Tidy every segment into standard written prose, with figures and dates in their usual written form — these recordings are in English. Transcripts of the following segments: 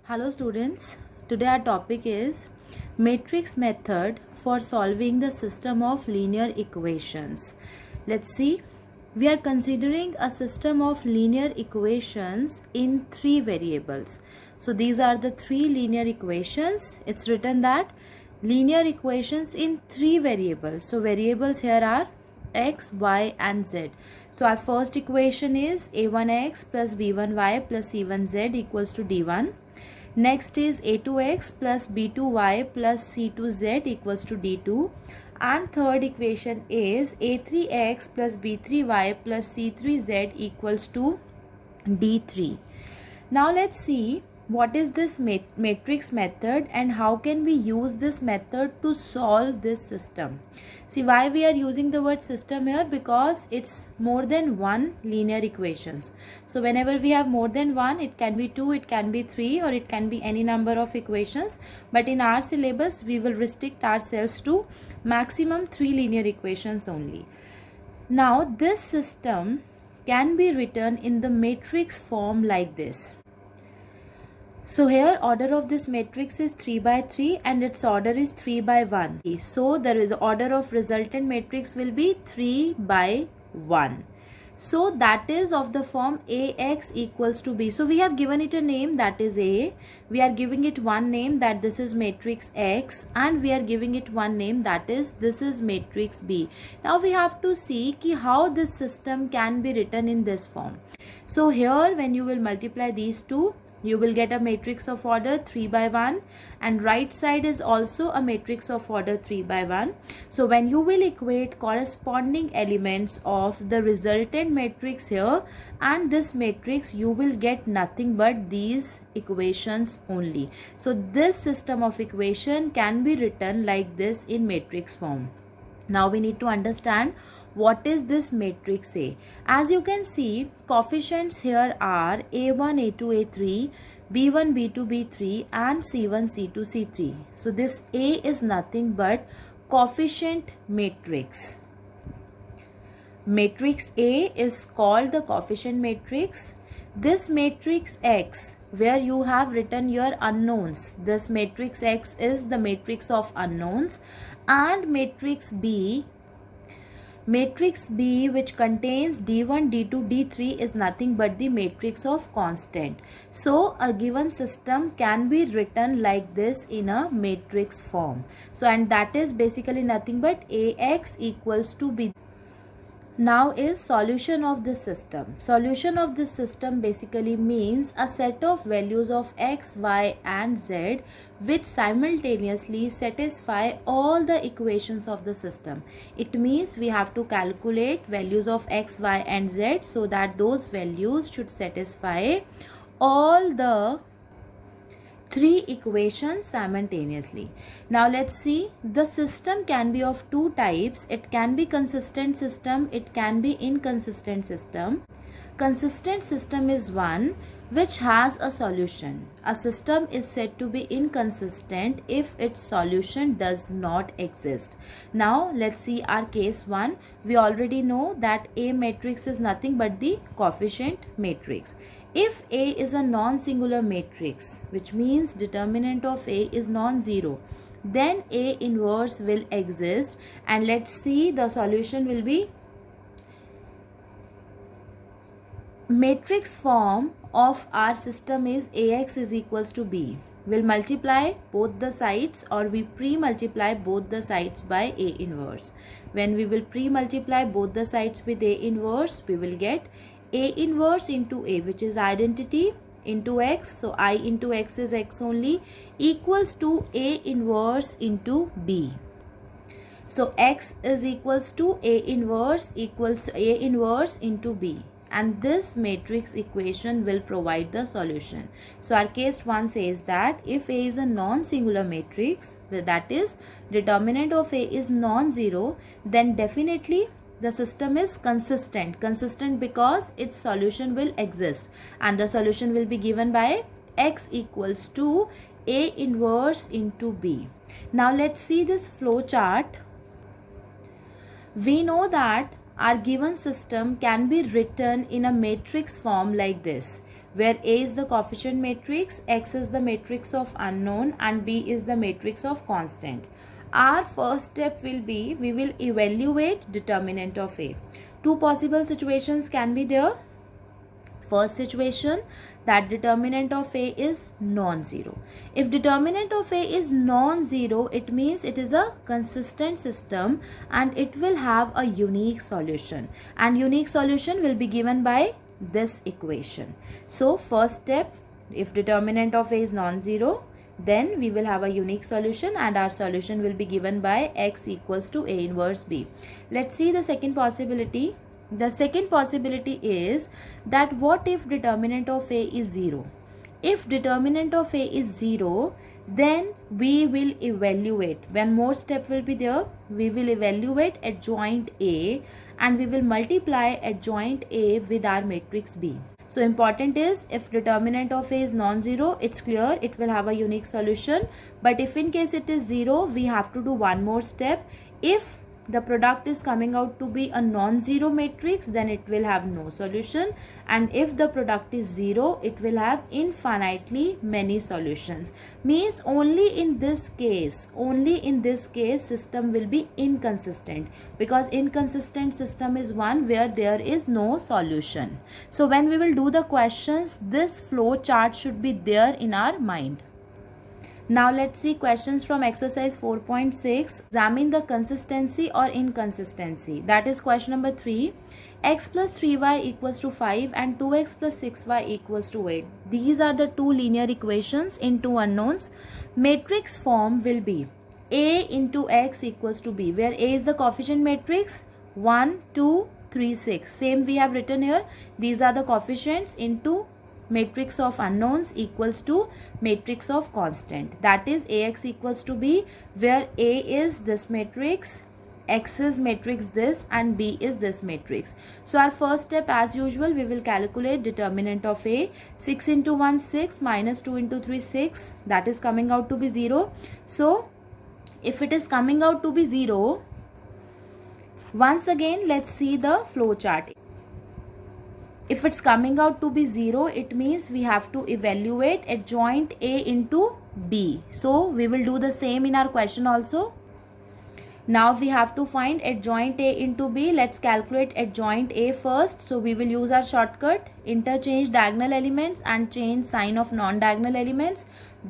Hello students, today our topic is matrix method for solving the system of linear equations. Let's see, we are considering a system of linear equations in three variables. So these are the three linear equations. It's written that linear equations in three variables. So variables here are x, y and z. So our first equation is a1x plus b1y plus c1z equals to d1. Next is a2x plus b2y plus c2z equals to d2. And third equation is a3x plus b3y plus c3z equals to d3. Now let's see what is this matrix method and how can we use this method to solve this system. See, why we are using the word system here? Because it's more than one linear equations. So whenever we have more than one, it can be two, it can be three, or it can be any number of equations. But in our syllabus, we will restrict ourselves to maximum three linear equations only. Now this system can be written in the matrix form like this. So here order of this matrix is 3 by 3 and its order is 3 by 1. So there is order of resultant matrix will be 3 by 1. So that is of the form AX equals to B. So we have given it a name, that is A. We are giving it one name, that this is matrix X, and we are giving it one name, that is this is matrix B. Now we have to see how this system can be written in this form. So here when you will multiply these two, you will get a matrix of order 3 by 1, and right side is also a matrix of order 3 by 1. So when you will equate corresponding elements of the resultant matrix here and this matrix, you will get nothing but these equations only. So this system of equation can be written like this in matrix form. Now we need to understand what is this matrix A. As you can see, coefficients here are A1, A2, A3, B1, B2, B3 and C1, C2, C3. So this A is nothing but coefficient matrix. Matrix A is called the coefficient matrix. This matrix X, where you have written your unknowns, this matrix X is the matrix of unknowns, and matrix B which contains D1, D2, D3 is nothing but the matrix of constant. So a given system can be written like this in a matrix form. So and that is basically nothing but AX equals to B. Now is solution of this system. Solution of this system basically means a set of values of x, y and z which simultaneously satisfy all the equations of the system. It means we have to calculate values of x, y and z so that those values should satisfy all the three equations simultaneously. Now let's see, the system can be of two types. It can be consistent system, it can be inconsistent system. Consistent system is one which has a solution. A system is said to be inconsistent if its solution does not exist. Now let's see our case 1. We already know that A matrix is nothing but the coefficient matrix. If A is a non-singular matrix, which means determinant of A is non-zero, then A inverse will exist, and let's see the solution will be matrix form of our system is AX is equals to B. We'll multiply both the sides, or we pre-multiply both the sides by A inverse. When we will pre-multiply both the sides with A inverse, we will get A inverse into A, which is identity, into X. So I into X is X only, equals to A inverse into B. So X is equals to A inverse equals A inverse into B. And this matrix equation will provide the solution. So our case 1 says that if A is a non-singular matrix, that is determinant of A is non-zero, then definitely the system is consistent. Consistent because its solution will exist, and the solution will be given by X equals to A inverse into B. Now let's see this flow chart. We know that our given system can be written in a matrix form like this, where A is the coefficient matrix, X is the matrix of unknown, and B is the matrix of constant. Our first step will be, we will evaluate determinant of A. Two possible situations can be there. First situation, that determinant of A is non-zero. If determinant of A is non-zero, it means it is a consistent system and it will have a unique solution, and unique solution will be given by this equation. So first step, if determinant of A is non-zero, then we will have a unique solution and our solution will be given by x equals to A inverse B. Let's see the second possibility. The second possibility is that what if determinant of A is 0? If determinant of A is 0, then we will evaluate. One more step will be there. We will evaluate adjoint A and we will multiply adjoint A with our matrix B. So important is, if determinant of A is non-zero, it's clear it will have a unique solution. But if in case it is 0, we have to do one more step. If the product is coming out to be a non-zero matrix, then it will have no solution, and if the product is 0, it will have infinitely many solutions. Means only in this case system will be inconsistent, because inconsistent system is one where there is no solution. So when we will do the questions, this flow chart should be there in our mind. Now let's see questions from exercise 4.6. Examine the consistency or inconsistency. That is question number 3. X plus 3y equals to 5 and 2x plus 6y equals to 8. These are the two linear equations in two unknowns. Matrix form will be A into X equals to B, where A is the coefficient matrix 1, 2, 3, 6. Same we have written here. These are the coefficients into matrix of unknowns equals to matrix of constant. That is Ax equals to B, where A is this matrix, X is matrix this, and B is this matrix. So our first step, as usual, we will calculate determinant of A. 6 into 1 6 minus 2 into 3 6. That is coming out to be 0. So if it is coming out to be 0, once again let's see the flow chart. If it's coming out to be 0, it means we have to evaluate adjoint A into B. So we will do the same in our question also. Now we have to find adjoint A into B. Let's calculate adjoint A first. So we will use our shortcut, interchange diagonal elements and change sign of non-diagonal elements.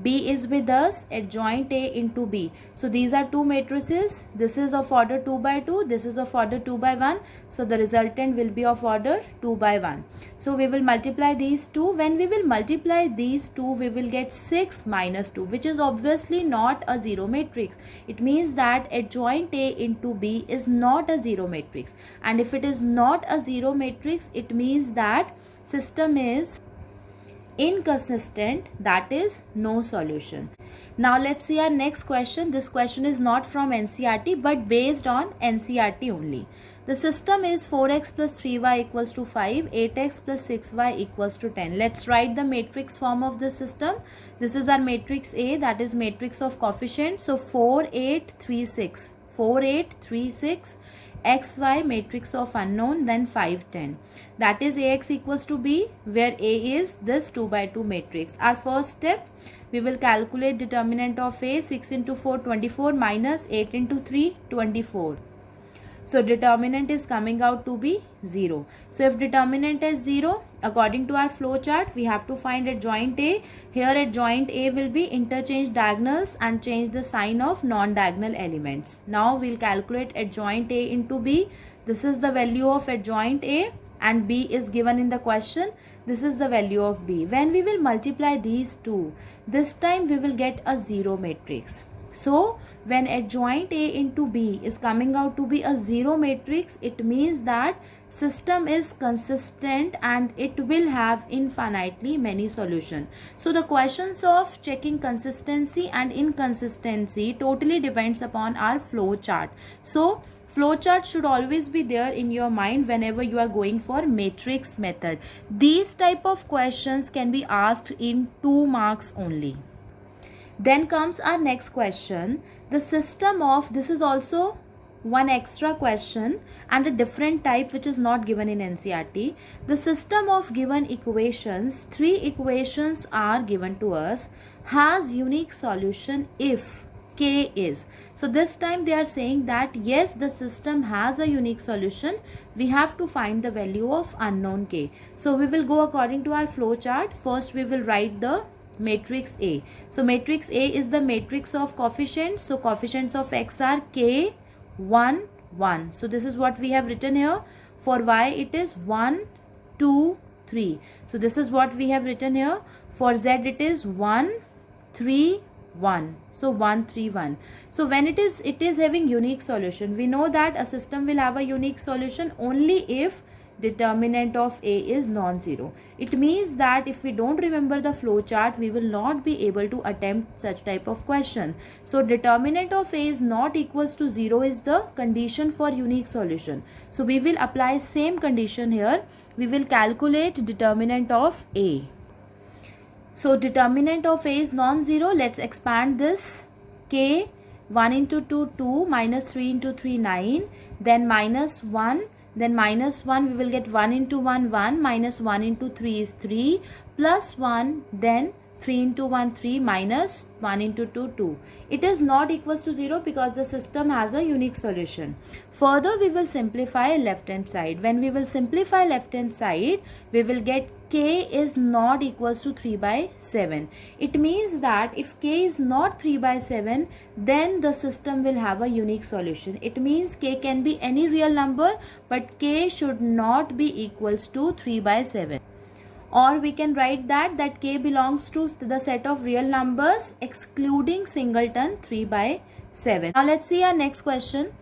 B is with us, adjoint A into B. So these are two matrices. This is of order 2 by 2. This is of order 2 by 1. So the resultant will be of order 2 by 1. So we will multiply these two. When we will multiply these two, we will get 6 minus 2, which is obviously not a zero matrix. It means that adjoint A into B is not a zero matrix. And if it is not a zero matrix, it means that system is inconsistent, that is no solution. Now let's see our next question. This question is not from NCERT but based on NCERT only. The system is 4x plus 3y equals to 5, 8x plus 6y equals to 10. Let's write the matrix form of the system. This is our matrix A, that is matrix of coefficient. So 4, 8, 3, 6. 4, 8, 3, 6. XY matrix of unknown, then 5, 10. That is Ax equals to B, where A is this 2 by 2 matrix. Our first step, we will calculate determinant of A. 6 into 4, 24 minus 8 into 3, 24. So determinant is coming out to be 0. So if determinant is 0, according to our flow chart, we have to find adjoint A. Here adjoint A will be interchange diagonals and change the sign of non-diagonal elements. Now we'll calculate adjoint A into B. This is the value of adjoint A and B is given in the question. This is the value of B. When we will multiply these two, this time we will get a zero matrix. So when adjoint A into B is coming out to be a zero matrix, it means that system is consistent and it will have infinitely many solutions. So the questions of checking consistency and inconsistency totally depends upon our flow chart. So flow chart should always be there in your mind whenever you are going for matrix method. These type of questions can be asked in 2 marks only. Then comes our next question. The system of, this is also one extra question and a different type which is not given in NCERT. The system of given equations, 3 equations are given to us, has unique solution if K is. So this time they are saying that yes, the system has a unique solution. We have to find the value of unknown K. So we will go according to our flow chart. First we will write the matrix A. So matrix A is the matrix of coefficients. So coefficients of X are K, 1, 1. So this is what we have written here. For Y it is 1, 2, 3. So this is what we have written here. For Z it is 1, 3, 1. So 1, 3, 1. So when it is having unique solution, we know that a system will have a unique solution only if determinant of A is non-zero. It means that if we don't remember the flow chart, we will not be able to attempt such type of question. So determinant of A is not equals to 0 is the condition for unique solution. So we will apply same condition here. We will calculate determinant of A. So determinant of A is non-zero. Let's expand this. K, 1 into 2, 2, minus 3 into 3, 9, then minus 1. Then minus 1, we will get 1 into 1, 1, minus 1 into 3 is 3, plus 1, then 3 into 1, 3, minus 1 into 2, 2. It is not equals to 0 because the system has a unique solution. Further, we will simplify left hand side. When we will simplify left hand side, we will get K is not equals to 3 by 7. It means that if K is not 3 by 7, then the system will have a unique solution. It means K can be any real number, but K should not be equals to 3 by 7. Or we can write that K belongs to the set of real numbers excluding singleton 3 by 7. Now let's see our next question,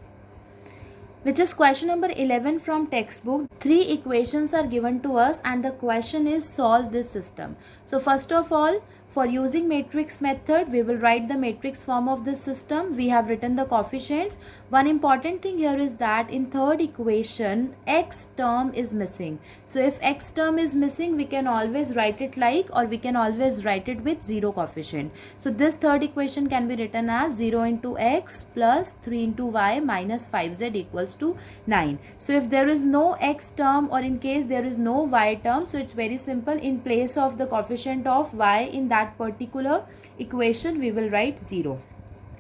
which is question number 11 from textbook. 3 equations are given to us and the question is solve this system. So first of all, for using matrix method, we will write the matrix form of this system. We have written the coefficients. One important thing here is that in third equation, X term is missing. So if X term is missing, we can always write it like, or we can always write it with 0 coefficient. So this third equation can be written as 0 into X plus 3 into Y minus 5Z equals to 9. So if there is no X term, or in case there is no Y term, so it's very simple. In place of the coefficient of Y in that particular equation, we will write 0.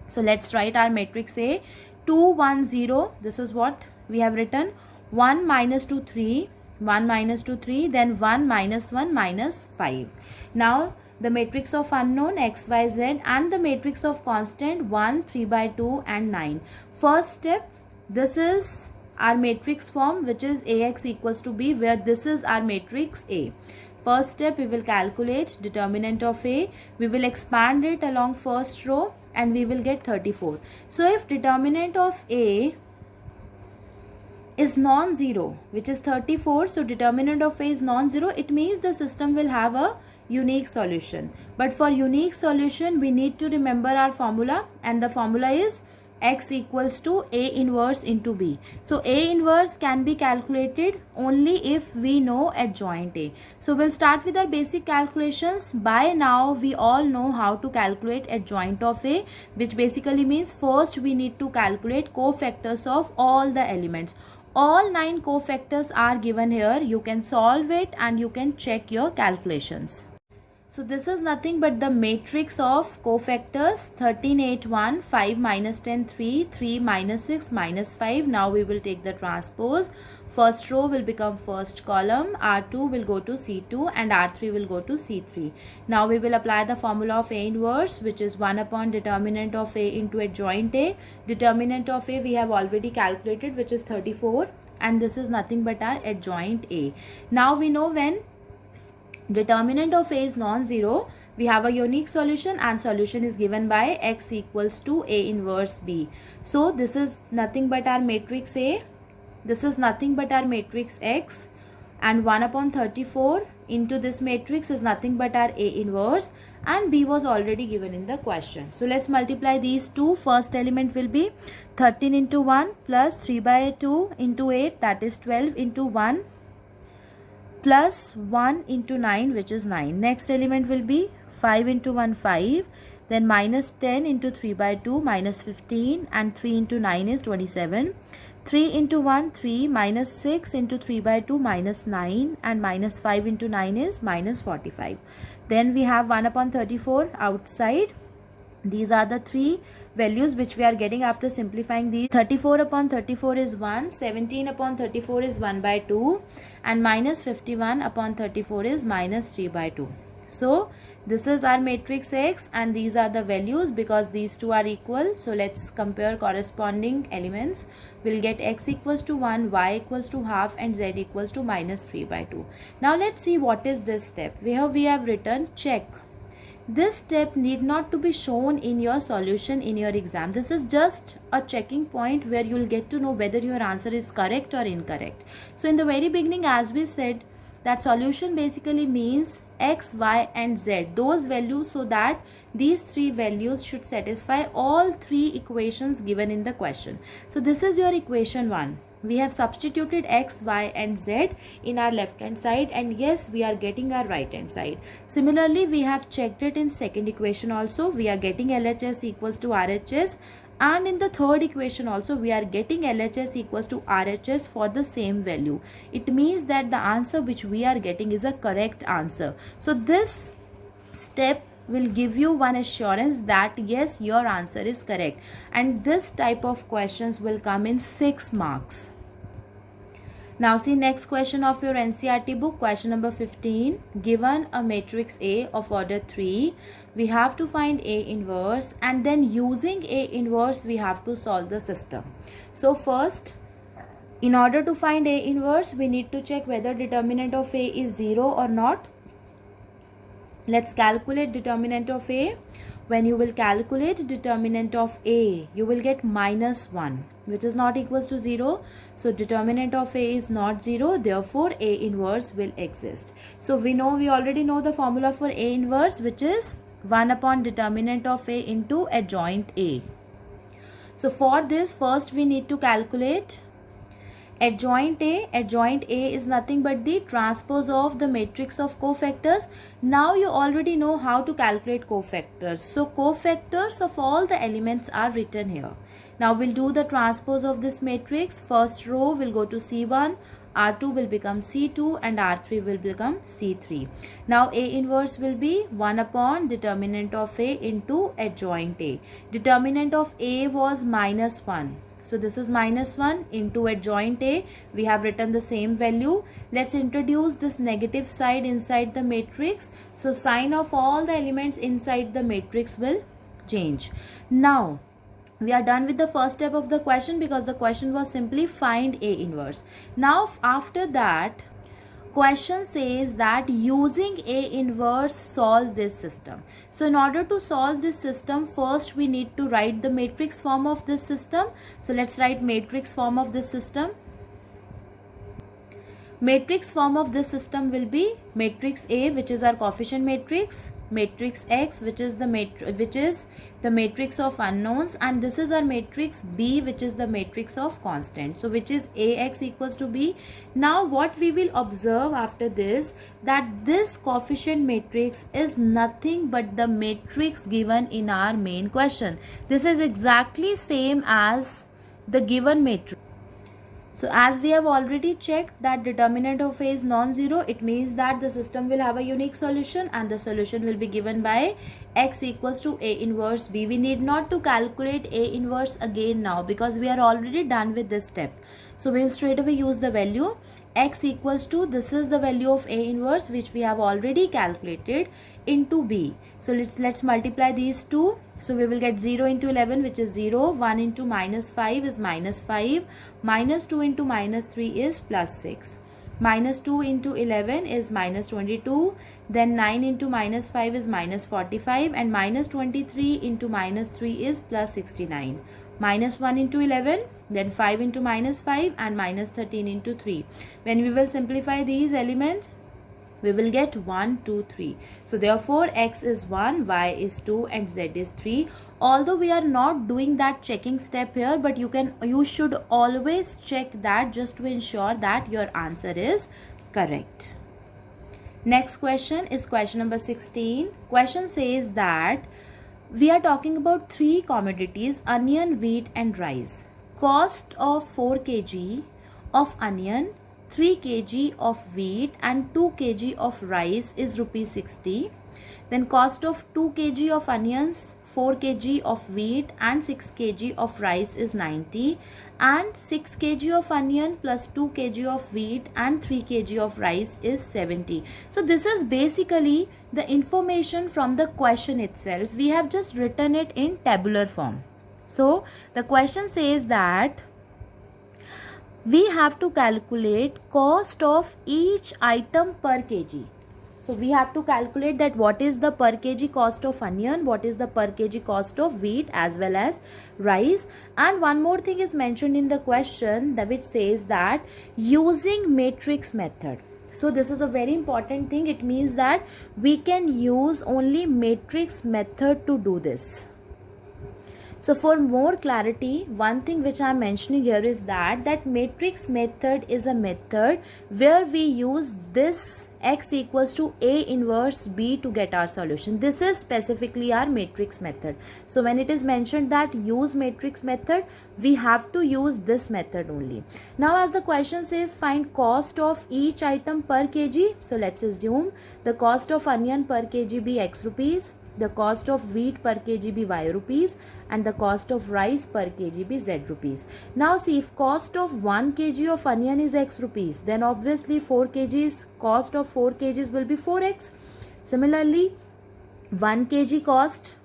So let's write our matrix A. 2, 1, 0. This is what we have written. 1 minus 2, 3. 1 minus 2, 3. Then 1 minus 1 minus 5. Now the matrix of unknown X, Y, Z and the matrix of constant 1, 3 by 2 and 9. First step, this is our matrix form, which is AX equals to B, where this is our matrix A. First step, we will calculate determinant of A. We will expand it along first row and we will get 34. So if determinant of A is non-zero, which is 34, so determinant of A is non-zero, it means the system will have a unique solution. But for unique solution, we need to remember our formula, and the formula is X equals to A inverse into B. So A inverse can be calculated only if we know adjoint A. So we'll start with our basic calculations. By now we all know how to calculate adjoint of A, which basically means first we need to calculate cofactors of all the elements. All 9 cofactors are given here. You can solve it and you can check your calculations. So this is nothing but the matrix of cofactors: 13, 8, 1, 5, minus 10, 3, 3, minus 6, minus 5. Now we will take the transpose. First row will become first column, R2 will go to C2 and R3 will go to C3. Now we will apply the formula of A inverse, which is 1 upon determinant of A into adjoint A. Determinant of A we have already calculated, which is 34, and this is nothing but our adjoint A. Now we know when determinant of A is non-zero, we have a unique solution, and solution is given by X equals to A inverse B. So this is nothing but our matrix A, this is nothing but our matrix X, and 1 upon 34 into this matrix is nothing but our A inverse, and B was already given in the question. So let's multiply these two. First element will be 13 into 1 plus 3 by 2 into 8, that is 12 into 1, plus 1 into 9, which is 9. Next element will be 5 into 1, 5, then minus 10 into 3 by 2, minus 15, and 3 into 9 is 27. 3 into 1, 3, minus 6 into 3 by 2, minus 9, and minus 5 into 9 is minus 45. Then we have 1 upon 34 outside. These are the three values which we are getting after simplifying these. 34 upon 34 is 1, 17 upon 34 is 1 by 2, and minus 51 upon 34 is minus 3 by 2. So this is our matrix X, and these are the values because these two are equal. So let's compare corresponding elements. We'll get X equals to 1, Y equals to half, and Z equals to minus 3 by 2. Now let's see what is this step. We have written check. This step need not to be shown in your solution in your exam. This is just a checking point where you'll get to know whether your answer is correct or incorrect. So in the very beginning, as we said, that solution basically means X, Y, and Z, those values, so that these three values should satisfy all three equations given in the question. So this is your equation 1. We have substituted X, Y, and Z in our left hand side, and yes, we are getting our right hand side. Similarly, we have checked it in second equation also. We are getting LHS equals to RHS, and in the third equation also we are getting LHS equals to RHS for the same value. It means that the answer which we are getting is a correct answer. So this step will give you one assurance that yes, your answer is correct, and this type of questions will come in 6 marks. Now see next question of your NCERT book, question number 15. Given a matrix A of order 3, we have to find A inverse, and then using A inverse we have to solve the system. So first, in order to find A inverse, we need to check whether determinant of A is 0 or not. Let's calculate determinant of A. When you will calculate determinant of A, you will get minus 1, which is not equals to 0. So determinant of A is not 0, therefore A inverse will exist. So we already know the formula for A inverse, which is 1 upon determinant of A into adjoint A. So for this, first we need to calculate adjoint A. Adjoint A is nothing but the transpose of the matrix of cofactors. Now you already know how to calculate cofactors. So cofactors of all the elements are written here. Now we'll do the transpose of this matrix. First row will go to C1, R2 will become C2, and R3 will become C3. Now A inverse will be 1 upon determinant of A into adjoint A. Determinant of A was minus 1. So this is minus 1 into adjoint A. We have written the same value. Let's introduce this negative side inside the matrix. So sign of all the elements inside the matrix will change. Now we are done with the first step of the question because the question was simply find A inverse. Now after that, question says that using A inverse solve this system. So in order to solve this system, first we need to write the matrix form of this system. So let's write matrix form of this system. Matrix form of this system will be matrix A, which is our coefficient matrix, matrix X, which is the matrix of unknowns, and this is our matrix B, which is the matrix of constant. So which is AX equals to B. Now what we will observe after this, that this coefficient matrix is nothing but the matrix given in our main question. This is exactly same as the given matrix. So as we have already checked that determinant of A is non-zero, it means that the system will have a unique solution, and the solution will be given by X equals to A inverse B. We need not to calculate A inverse again now because we are already done with this step. So we will straight away use the value X equals to, this is the value of A inverse which we have already calculated, into B. So let's multiply these two. So we will get 0 into 11, which is 0, 1 into minus 5 is minus 5, minus 2 into minus 3 is plus 6, minus 2 into 11 is minus 22, then 9 into minus 5 is minus 45, and minus 23 into minus 3 is plus 69. Minus 1 into 11, then 5 into minus 5, and minus 13 into 3. When we will simplify these elements, we will get 1, 2, 3. So therefore X is 1, Y is 2, and Z is 3. Although we are not doing that checking step here, but you should always check that just to ensure that your answer is correct. Next question is question number 16. Question says that We are talking about three commodities: onion, wheat and rice. Cost of 4 kg of onion, 3 kg of wheat and 2 kg of rice is rupees 60. Then cost of 2 kg of onions, 4 kg of wheat and 6 kg of rice is 90, and 6 kg of onion plus 2 kg of wheat and 3 kg of rice is 70. So this is basically the information from the question itself. We have just written it in tabular form. So the question says that we have to calculate cost of each item per kg. So we have to calculate that what is the per kg cost of onion, what is the per kg cost of wheat as well as rice. And one more thing is mentioned in the question, that which says that using matrix method. So this is a very important thing. It means that we can use only matrix method to do this. So for more clarity, one thing which I am mentioning here is that matrix method is a method where we use this x equals to A inverse B to get our solution. This is specifically our matrix method. So when it is mentioned that use matrix method, we have to use this method only. Now as the question says find cost of each item per kg. So let's assume the cost of onion per kg be x rupees, the cost of wheat per kg be y rupees, and the cost of rice per kg be z rupees. Now see, if cost of 1 kg of onion is x rupees, then obviously 4 kgs cost of 4 kgs will be 4x. Similarly, 1 kg cost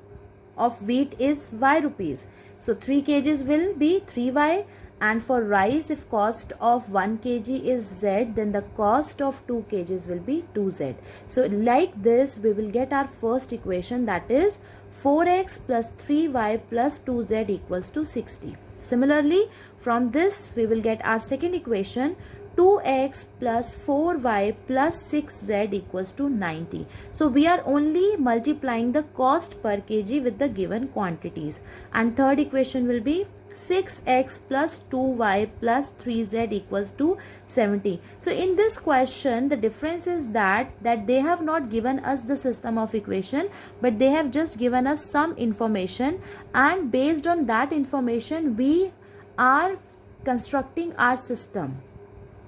of wheat is y rupees, so 3 kgs will be 3y. And for rice, if cost of 1 kg is z, then the cost of 2 kgs will be 2z. So like this, we will get our first equation, that is 4x plus 3y plus 2z equals to 60. Similarly, from this we will get our second equation, 2x plus 4y plus 6z equals to 90. So we are only multiplying the cost per kg with the given quantities. And third equation will be 6x plus 2y plus 3z equals to 70. So in this question, the difference is that they have not given us the system of equation, but they have just given us some information, and based on that information we are constructing our system.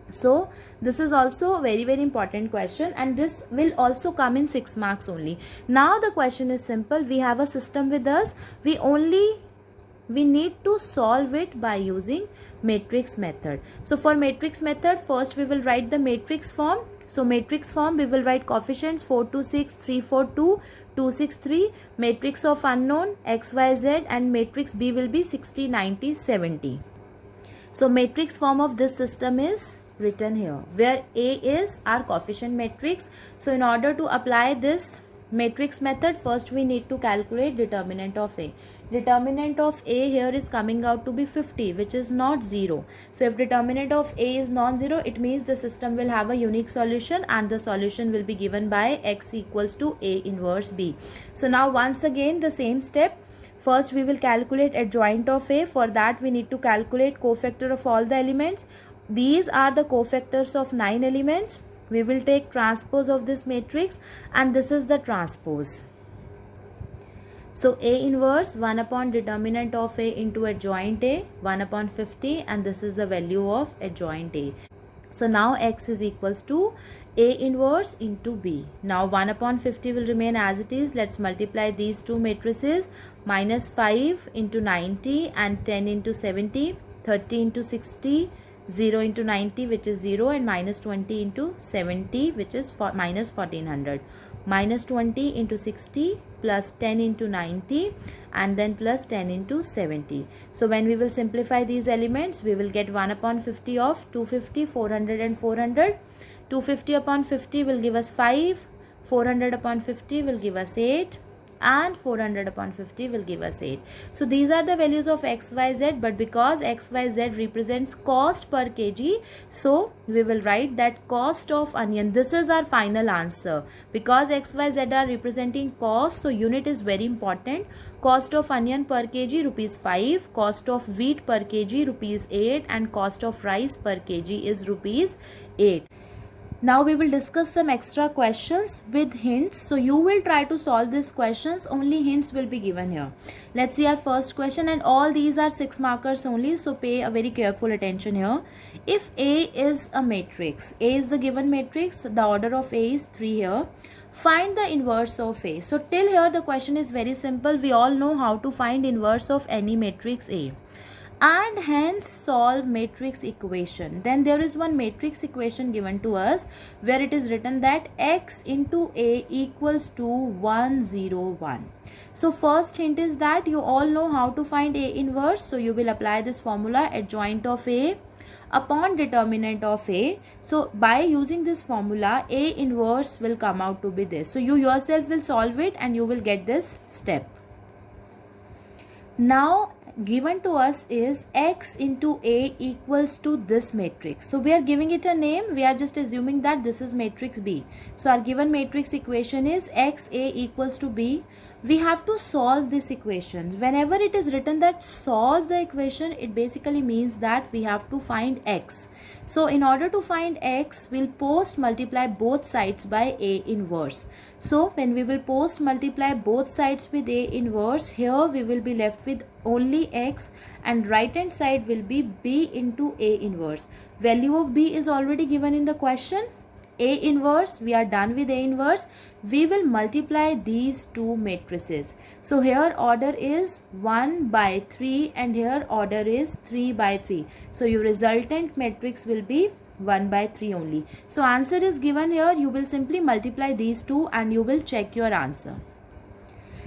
So this is also a very important question, and this will also come in 6 marks only. Now the question is simple. We have a system with us. We need to solve it by using matrix method. So for matrix method, first we will write the matrix form. So matrix form, we will write coefficients 4 2 6 3 4 2 2 6 3, matrix of unknown x y z, and matrix B will be 60 90 70. So matrix form of this system is written here, where A is our coefficient matrix. So in order to apply this matrix method, first we need to calculate determinant of A. Determinant of A here is coming out to be 50, which is not 0. So if determinant of A is non-zero, it means the system will have a unique solution, and the solution will be given by x equals to A inverse B. So now once again the same step. First we will calculate adjoint of A. For that we need to calculate cofactor of all the elements. These are the cofactors of 9 elements. We will take transpose of this matrix, and this is the transpose. So A inverse 1 upon determinant of A into adjoint A, 1 upon 50, and this is the value of adjoint A. So now x is equals to A inverse into B. Now 1 upon 50 will remain as it is. Let's multiply these two matrices. Minus 5 into 90 and 10 into 70, 30 into 60, 0 into 90 which is 0, and minus 20 into 70 which is minus 1400. Minus 20 into 60 plus 10 into 90 and then plus 10 into 70. So when we will simplify these elements, we will get 1 upon 50 of 250, 400 and 400. 250 upon 50 will give us 5, 400 upon 50 will give us 8, and 400 upon 50 will give us 8. So these are the values of x, y, z, but because x, y, z represents cost per kg, so we will write that cost of onion. This is our final answer. Because x, y, z are representing cost, so unit is very important. Cost of onion per kg rupees 5, cost of wheat per kg rupees 8, and cost of rice per kg is rupees 8. Now we will discuss some extra questions with hints. So you will try to solve these questions, only hints will be given here. Let's see our first question, and all these are 6 markers only, so pay a very careful attention here. If A is a matrix, A is the given matrix, the order of A is 3 here. Find the inverse of A. So till here the question is very simple. We all know how to find inverse of any matrix A, and hence solve matrix equation. Then there is one matrix equation given to us where it is written that x into A equals to 1 0 1. So first hint is that you all know how to find A inverse, so you will apply this formula, adjoint of A upon determinant of A. So by using this formula, A inverse will come out to be this. So you yourself will solve it and you will get this step. Now given to us is x into A equals to this matrix. So we are giving it a name. We are just assuming that this is matrix B. So our given matrix equation is x A equals to B. We have to solve this equation. Whenever it is written that solve the equation, it basically means that we have to find x. So in order to find x, we'll post multiply both sides by A inverse. So when we will post multiply both sides with A inverse, here we will be left with only x, and right hand side will be B into A inverse. Value of B is already given in the question. A inverse, we are done with A inverse. We will multiply these two matrices. So here order is 1 by 3 and here order is 3 by 3. So your resultant matrix will be 1 by 3 only. So answer is given here. You will simply multiply these two and you will check your answer.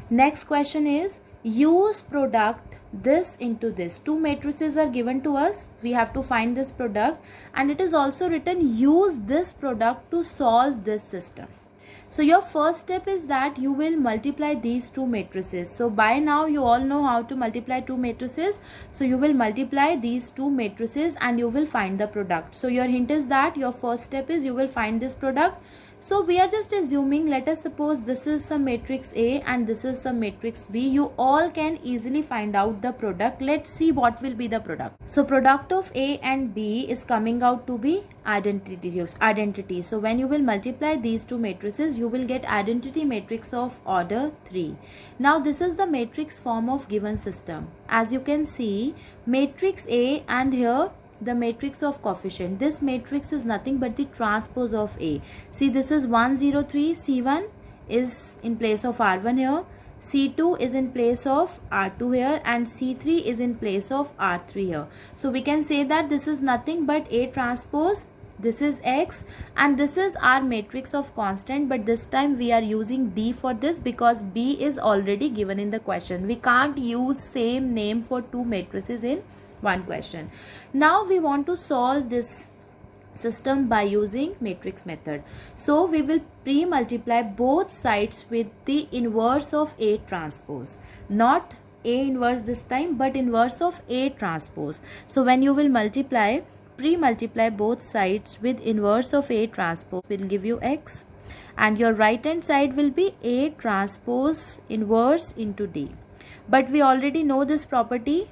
Next question is use product this into this. Two matrices are given to us. We have to find this product, and it is also written use this product to solve this system. So your first step is that you will multiply these two matrices. So by now you all know how to multiply two matrices. So you will multiply these two matrices and you will find the product. So your hint is that your first step is you will find this product. So we are just assuming, let us suppose this is some matrix A and this is some matrix B. You all can easily find out the product. Let's see what will be the product. So product of A and B is coming out to be identity. So when you will multiply these two matrices, you will get identity matrix of order 3. Now this is the matrix form of given system. As you can see, matrix A and here the matrix of coefficient. This matrix is nothing but the transpose of A. See, this is 1 0 3. C1 is in place of R1 here, C2 is in place of R2 here, and C3 is in place of R3 here. So we can say that this is nothing but A transpose. This is X and this is our matrix of constant, but this time we are using B for this because B is already given in the question. We can't use same name for two matrices in one question. Now we want to solve this system by using matrix method. So we will pre-multiply both sides with the inverse of A transpose. Not A inverse this time, but inverse of A transpose. So when you will multiply, pre-multiply both sides with inverse of A transpose, will give you X, and your right hand side will be A transpose inverse into D. But we already know this property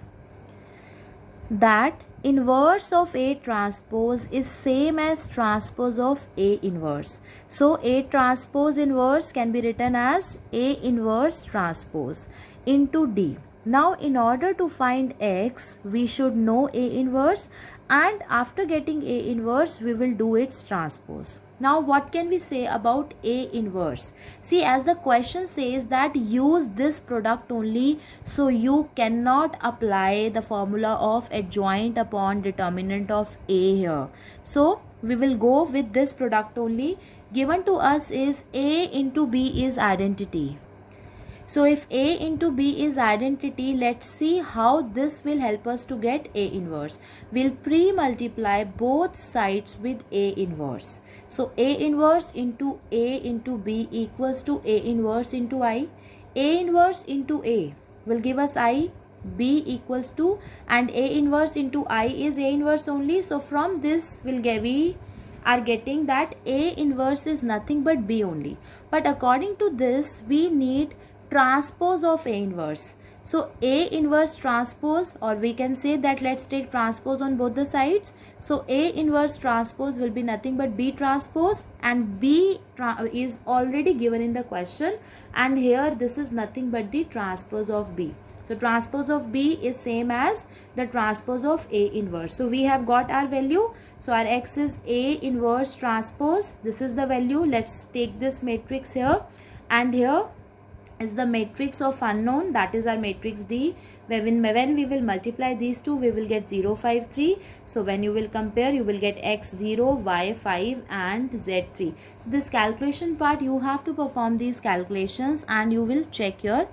that inverse of A transpose is same as transpose of A inverse. So A transpose inverse can be written as A inverse transpose into D. Now in order to find X, we should know A inverse, and after getting A inverse, we will do its transpose. Now what can we say about A inverse? See, as the question says that use this product only, so you cannot apply the formula of adjoint upon determinant of A here. So we will go with this product only. Given to us is A into B is identity. So if A into B is identity, let's see how this will help us to get A inverse. We'll pre-multiply both sides with A inverse. So A inverse into A into B equals to A inverse into I. A inverse into A will give us I. B equals to, and A inverse into I is A inverse only. So from this we are getting that A inverse is nothing but B only. But according to this, we need transpose of A inverse. So A inverse transpose, or we can say that let's take transpose on both the sides. So A inverse transpose will be nothing but B transpose, and B is already given in the question, and here this is nothing but the transpose of B. So transpose of B is same as the transpose of A inverse. So we have got our value. So our X is A inverse transpose. This is the value. Let's take this matrix here, and here is the matrix of unknown, that is our matrix D. When we will multiply these two, we will get 0, 5, 3. So when you will compare, you will get X0, Y5 and Z3. So this calculation part, you have to perform these calculations and you will check your